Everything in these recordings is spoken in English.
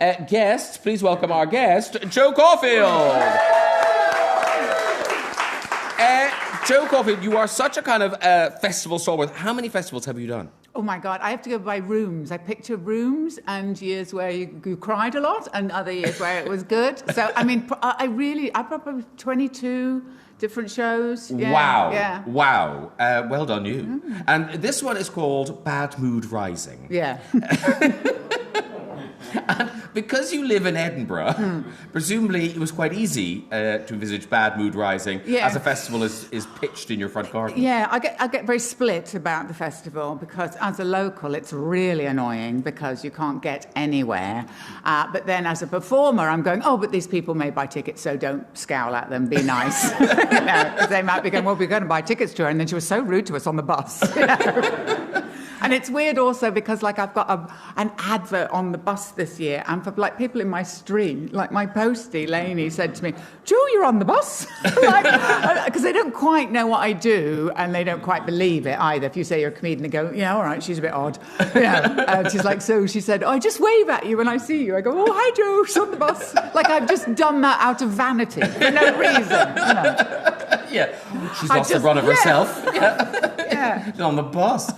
Guests, please welcome our guest, Jo Caulfield. Jo Caulfield, you are such a kind of festival stalwart. How many festivals have you done? Oh my God, I have to go by rooms. I picture rooms and years where you cried a lot and other years where it was good. So, I mean, I probably 22 different shows. Yeah, Wow. Yeah. Wow. Well done, you. And this one is called Bad Mood Rising. Yeah. And because you live in Edinburgh, presumably it was quite easy to envisage Bad Mood Rising as a festival is pitched in your front garden. Yeah, I get very split about the festival because as a local it's really annoying because you can't get anywhere. But then as a performer I'm going, oh, but these people may buy tickets, so don't scowl at them, be nice. Because they might be going, well, we're going to buy tickets to her, and then she was so rude to us on the bus. And it's weird also because, like, I've got an advert on the bus this year, and for, like, people in my street, like my postie, Lainey, said to me, Jo, you're on the bus? Because they don't quite know what I do, and they don't quite believe it either. If you say you're a comedian, they go, yeah, all right, she's a bit odd. She's like, so she said, oh, I just wave at you when I see you. I go, oh, hi, Jo, she's on the bus. Like, I've just done that out of vanity for no reason, you know. Yeah, she's lost the run of herself. Yeah. She's on the bus.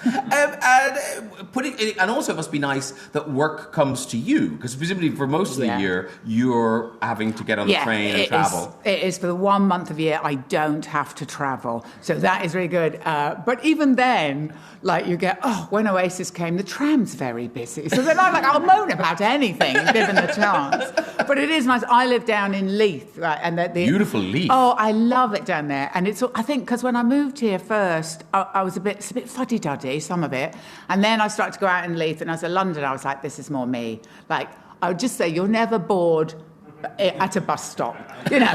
And also it must be nice that work comes to you, because presumably for most of the year you're having to get on the train and travel. It is for the 1 month of the year I don't have to travel, so that is really good. But even then, like, you get, oh, when Oasis came, the tram's very busy. So then I'm like, I'll moan about anything given the chance. But it is nice. I live down in Leith, right, and beautiful Leith. Oh, I love it down there. And it's, I think, because when I moved here first, I was it's a bit fuddy-duddy, some of it. And then I started to go out in Leith, and as a Londoner, I was like, this is more me. Like, I would just say, you're never bored at a bus stop, you know.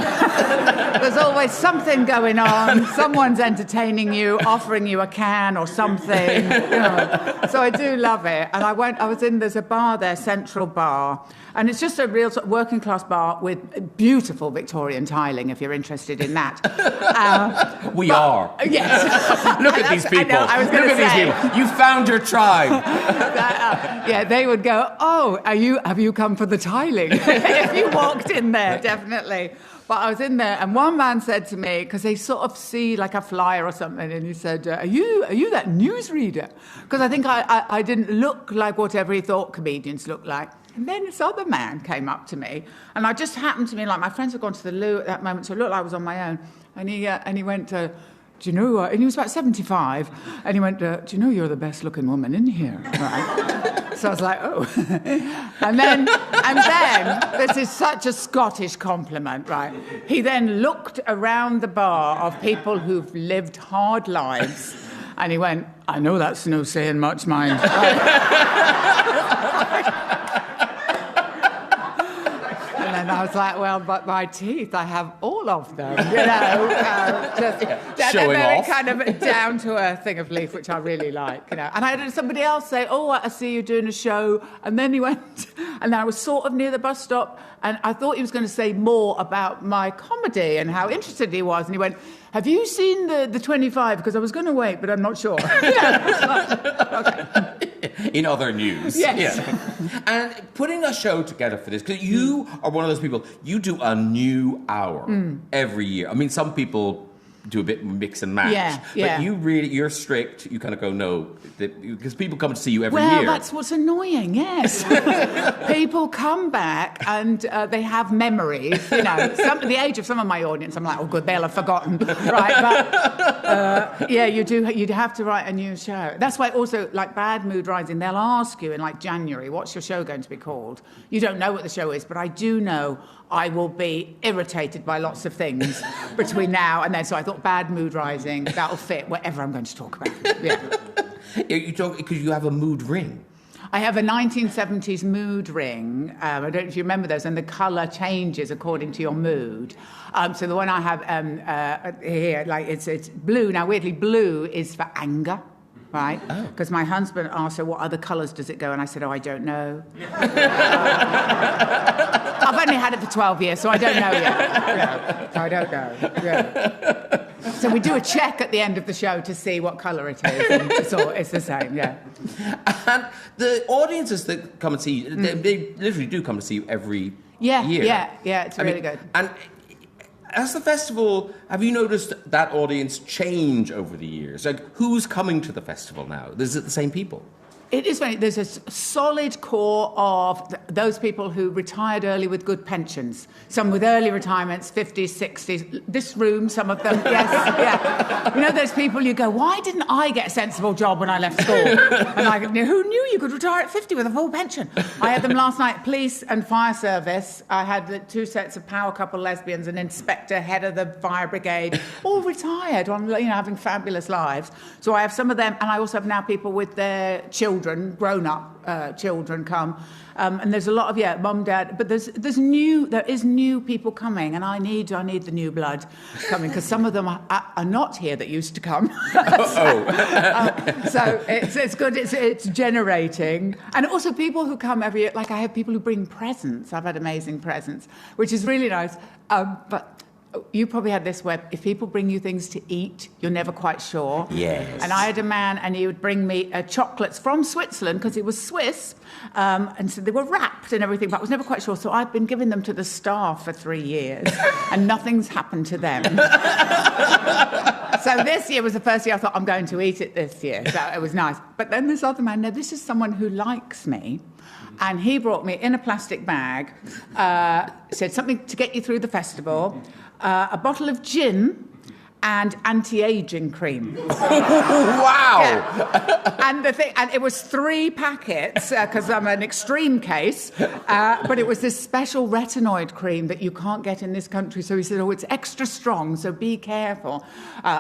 There's always something going on. Someone's entertaining you, offering you a can or something. You know. So I do love it. And there's a bar there, Central Bar, and it's just a real sort of working class bar with beautiful Victorian tiling, if you're interested in that. We are. Yes. Look at these people. I was going to say. These people. You found your tribe. Yeah, they would go, oh, have you come for the tiling? If you walked in there, definitely. But I was in there, and one man said to me, because they sort of see like a flyer or something, and he said, are you that newsreader? Because I think I didn't look like whatever he thought comedians look like. And then this other man came up to me, and I just happened to me, like, my friends had gone to the loo at that moment, so it looked like I was on my own. And he went, do you know, and he was about 75, and he went, do you know you're the best looking woman in here, right? So I was like, oh. And then, this is such a Scottish compliment, right? He then looked around the bar of people who've lived hard lives, and he went, I know that's no saying much, mind. And I was like, well, but my teeth, I have all of them, you know. Just showing off. Kind of down to earth thing of Leith, which I really like, you know. And I had somebody else say, oh, I see you doing a show. And then he went, and I was sort of near the bus stop, and I thought he was going to say more about my comedy and how interested he was. And he went, have you seen the 25? Because I was going to wait, but I'm not sure. Okay. In other news. Yes. Yeah. And putting a show together for this, because you are one of those people, you do a new hour every year. I mean, some people do a bit mix and match. But you're strict. You kind of go, no, because people come to see you every year. Well, that's what's annoying, yes. People come back and they have memories, you know. The age of some of my audience, I'm like, oh, good, they'll have forgotten. Right, but you'd have to write a new show. That's why also, like Bad Mood Rising, they'll ask you in, like, January, what's your show going to be called? You don't know what the show is, but I do know I will be irritated by lots of things between now and then. So I thought Bad Mood Rising, that'll fit whatever I'm going to talk about. Yeah. You talk because you have a mood ring. I have a 1970s mood ring. I don't know if you remember those, and the colour changes according to your mood. So the one I have here, like it's blue. Now, weirdly, blue is for anger. Right? Because my husband asked her, what other colours does it go? And I said, oh, I don't know. I've only had it for 12 years, so I don't know yet. Yeah. So I don't know. Yeah. So we do a check at the end of the show to see what colour it is. And it's the same, yeah. And the audiences that come and see you, they literally do come to see you every year. Yeah, it's really good. And as the festival, have you noticed that audience change over the years? Like, who's coming to the festival now? Is it the same people? It is funny. There's a solid core of those people who retired early with good pensions. Some with early retirements, 50s, 60s. This room, some of them, yes, yeah. You know, those people you go, why didn't I get a sensible job when I left school? And I go, who knew you could retire at 50 with a full pension? I had them last night, police and fire service. I had the 2 sets of power couple lesbians, an inspector, head of the fire brigade, all retired on, having fabulous lives. So I have some of them, and I also have now people with their children, grown-up children come, and there's a lot of mum, dad, but there is new people coming, and I need the new blood coming because some of them are not here that used to come. So it's good. It's generating, and also people who come every year. Like I have people who bring presents. I've had amazing presents, which is really nice. But you probably had this where if people bring you things to eat, you're never quite sure. Yes. And I had a man, and he would bring me chocolates from Switzerland because he was Swiss, and so they were wrapped and everything, but I was never quite sure. So I've been giving them to the staff for 3 years, and nothing's happened to them. So this year was the first year I thought, I'm going to eat it this year. So it was nice. But then this other man, now this is someone who likes me, and he brought me in a plastic bag, said something to get you through the festival, a bottle of gin and anti-aging cream. Wow! Yeah. And it was 3 packets, because I'm an extreme case, but it was this special retinoid cream that you can't get in this country. So he said, it's extra strong, so be careful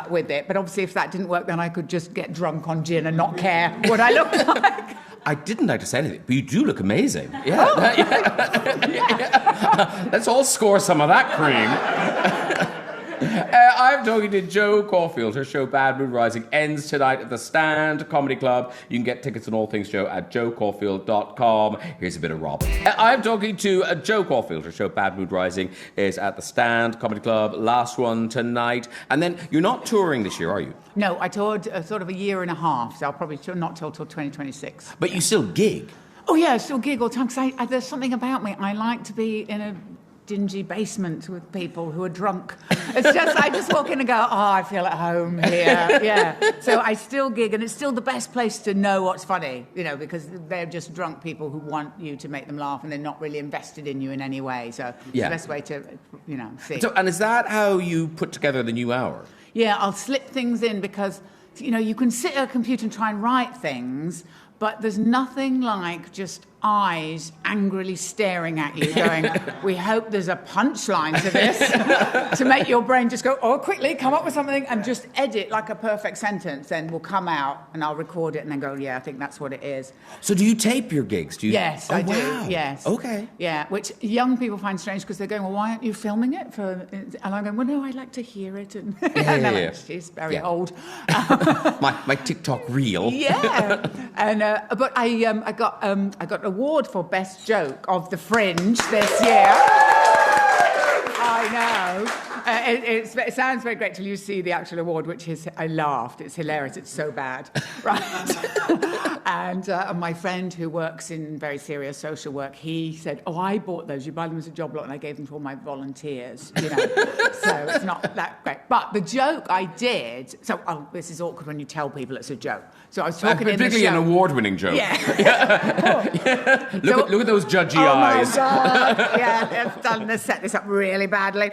with it. But obviously if that didn't work, then I could just get drunk on gin and not care what I looked like. I didn't like to say anything, but you do look amazing. Yeah. Oh. Let's all score some of that cream. I'm talking to Jo Caulfield. Her show Bad Mood Rising ends tonight at the Stand Comedy Club. You can get tickets on all things Jo at jocaulfield.com. Here's a bit of Rob. I'm talking to Jo Caulfield. Her show Bad Mood Rising is at the Stand Comedy Club. Last one tonight. And then you're not touring this year, are you? No, I toured sort of a year and a half, so I'll probably not till 2026. But you still gig? Oh, yeah, I still gig all the time, because there's something about me. I like to be in a dingy basement with people who are drunk. It's just, I just walk in and go, I feel at home here. Yeah. So I still gig, and it's still the best place to know what's funny, because they're just drunk people who want you to make them laugh, and they're not really invested in you in any way. So it's the best way to, see. So, and is that how you put together the new hour? Yeah, I'll slip things in because, you can sit at a computer and try and write things, but there's nothing like just eyes angrily staring at you going, we hope there's a punchline to this, to make your brain just go, quickly, come up with something and just edit like a perfect sentence, then will come out and I'll record it and then go, yeah, I think that's what it is. So do you tape your gigs? Do you? Yes, I do, wow. yes. Okay. Yeah, which young people find strange because they're going, well, why aren't you filming it? And I'm going, well, no, I like to hear it. And yeah. She's very old. my TikTok reel. Yeah. And, but I got an award for Best Joke of the Fringe this year. I know. It sounds very great till you see the actual award, which is, I laughed. It's hilarious. It's so bad. Right. And my friend who works in very serious social work, he said, I bought those. You buy them as a job lot, and I gave them to all my volunteers, So it's not that great. But the joke I did, this is awkward when you tell people it's a joke. So I was talking in the show. Particularly an award-winning joke. Yeah. Look at those judgy eyes. Oh, my God. Yeah, they've set this up really badly.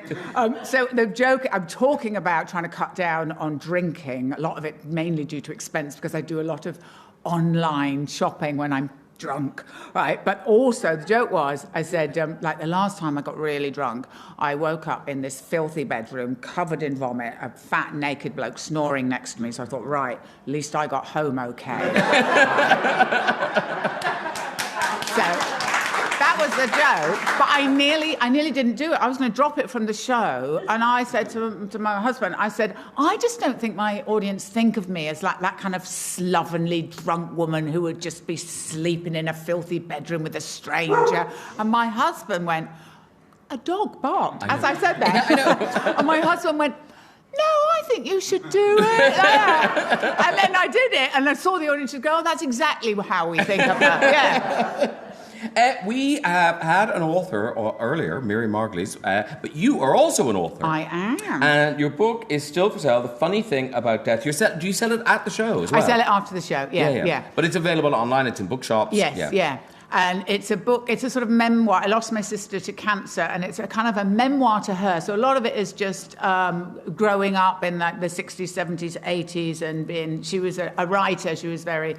So the joke, I'm talking about trying to cut down on drinking, a lot of it mainly due to expense, because I do a lot of online shopping when I'm drunk, right? But also the joke was, I said, like the last time I got really drunk, I woke up in this filthy bedroom covered in vomit, a fat naked bloke snoring next to me. So I thought, right, at least I got home okay. So that was the joke, but I nearly didn't do it. I was going to drop it from the show, and I said to my husband, I said, I just don't think my audience think of me as like that kind of slovenly drunk woman who would just be sleeping in a filthy bedroom with a stranger. And my husband went, a dog barked, as I said that. And my husband went, no, I think you should do it. Yeah. And then I did it, and I saw the audience go, oh, that's exactly how we think of that. Yeah. We had an author earlier, Miriam Margulies, but you are also an author. I am. And your book is still for sale. The funny thing about death, do you sell it at the show as well? I sell it after the show, yeah. But it's available online, it's in bookshops. Yes, yeah. And it's a book, it's a sort of memoir. I lost my sister to cancer, and it's a kind of a memoir to her. So a lot of it is just growing up in like the 60s, 70s, 80s, and she was a writer. She was very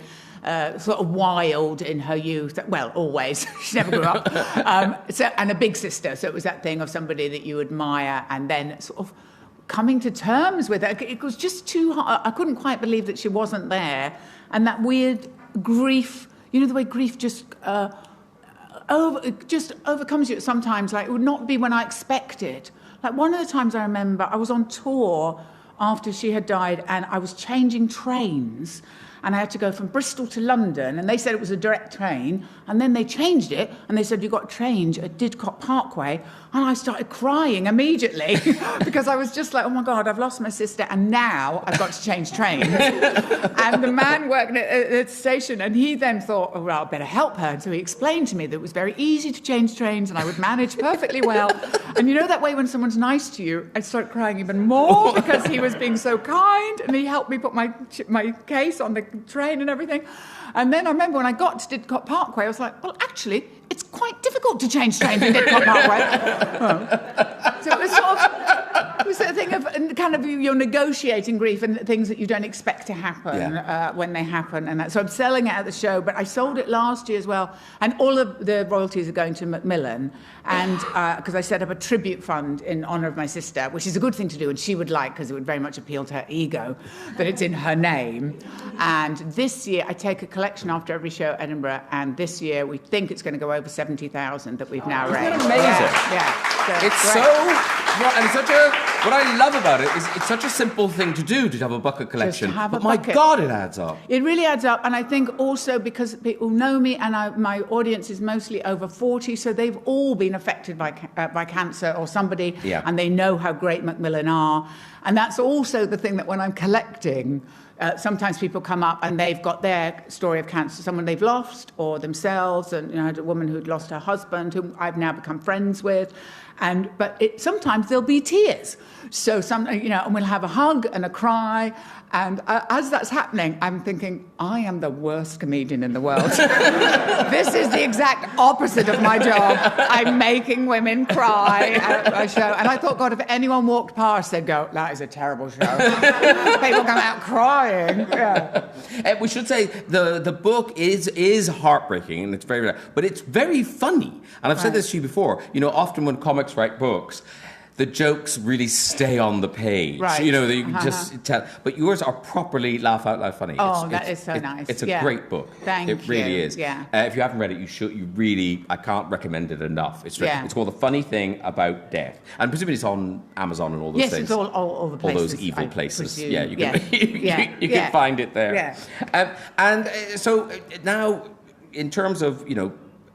sort of wild in her youth. Well, always. She never grew up. And a big sister. So it was that thing of somebody that you admire, and then sort of coming to terms with it. It was just too hard. I couldn't quite believe that she wasn't there. And that weird grief, you know, the way grief just overcomes you sometimes. Like, it would not be when I expected. Like, one of the times I remember, I was on tour after she had died, and I was changing trains, and I had to go from Bristol to London, and they said it was a direct train, and then they changed it, and they said, you've got to change at Didcot Parkway, and I started crying immediately because I was just like, oh my God, I've lost my sister, and now I've got to change trains. And the man working at the station, and he then thought, oh, well, I better help her. And so he explained to me that it was very easy to change trains, and I would manage perfectly well. And you know that way when someone's nice to you, I start crying even more because he was being so kind, and he helped me put my case on the train and everything. And then I remember when I got to Didcot Parkway, I was like, well, actually, it's quite difficult to change trains in Didcot Parkway. So it was sort of, it was a thing of kind of you're negotiating grief and things that you don't expect to happen when they happen. And so I'm selling it at the show, but I sold it last year as well. And all of the royalties are going to Macmillan. And because I set up a tribute fund in honour of my sister, which is a good thing to do, and she would like, because it would very much appeal to her ego, that it's in her name. And this year, I take a collection after every show at Edinburgh, and this year we think it's going to go over 70,000 that we've now raised. Isn't that amazing? Yeah. It's so... And it's such a... What I love about it is it's such a simple thing to do, to have a bucket collection. But my God, it adds up. It really adds up. And I think also because people know me, and my audience is mostly over 40, so they've all been affected by cancer or somebody, and they know how great Macmillan are. And that's also the thing that when I'm collecting... sometimes people come up and they've got their story of cancer, someone they've lost or themselves. And I had a woman who'd lost her husband, whom I've now become friends with. But sometimes there'll be tears. So and we'll have a hug and a cry. And as that's happening, I'm thinking, I am the worst comedian in the world. This is the exact opposite of my job. I'm making women cry at my show. And I thought, God, if anyone walked past, they'd go, that is a terrible show. People come out crying. Yeah. We should say the book is heartbreaking, and it's very, but it's very funny. And I've said this to you before. You know, often when comics write books, the jokes really stay on the page. Right. You know, you can just tell. But yours are properly laugh out loud funny. Oh, that is so nice. It's a great book. Thank you. It really is. Yeah. If you haven't read it, you should. I can't recommend it enough. It's called The Funny Thing About Death. And presumably it's on Amazon and all those things. Yes, it's all the places. All those evil places. Presume. Yeah, you can find it there. Yeah. So now, in terms of,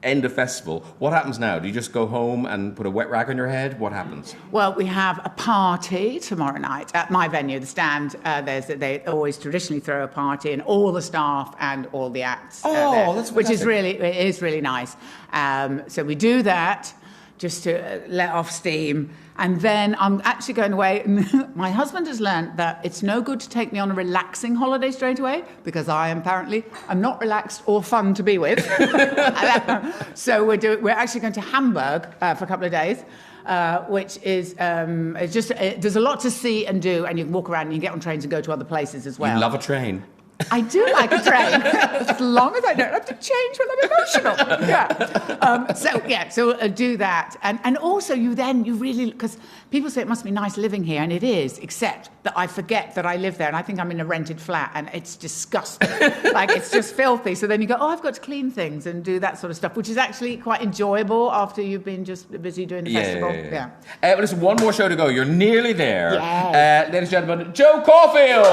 end of festival, what happens now? Do you just go home and put a wet rag on your head? What happens? Well, we have a party tomorrow night at my venue, the Stand. They always traditionally throw a party, and all the staff and all the acts. That's which is really nice. So we do that just to let off steam. And then I'm actually going away. And my husband has learned that it's no good to take me on a relaxing holiday straight away, because I'm not relaxed or fun to be with. So we're actually going to Hamburg for a couple of days, which is there's a lot to see and do, and you can walk around and you can get on trains and go to other places as well. You love a train. I do like a train, as long as I don't have to change when I'm emotional. So do that. And also you really, because people say it must be nice living here, and it is, except that I forget that I live there, and I think I'm in a rented flat, and it's disgusting. Like, it's just filthy. So then you go, I've got to clean things and do that sort of stuff, which is actually quite enjoyable after you've been just busy doing the festival. Yeah. Listen, one more show to go. You're nearly there. Yes. Ladies and gentlemen, Jo Caulfield!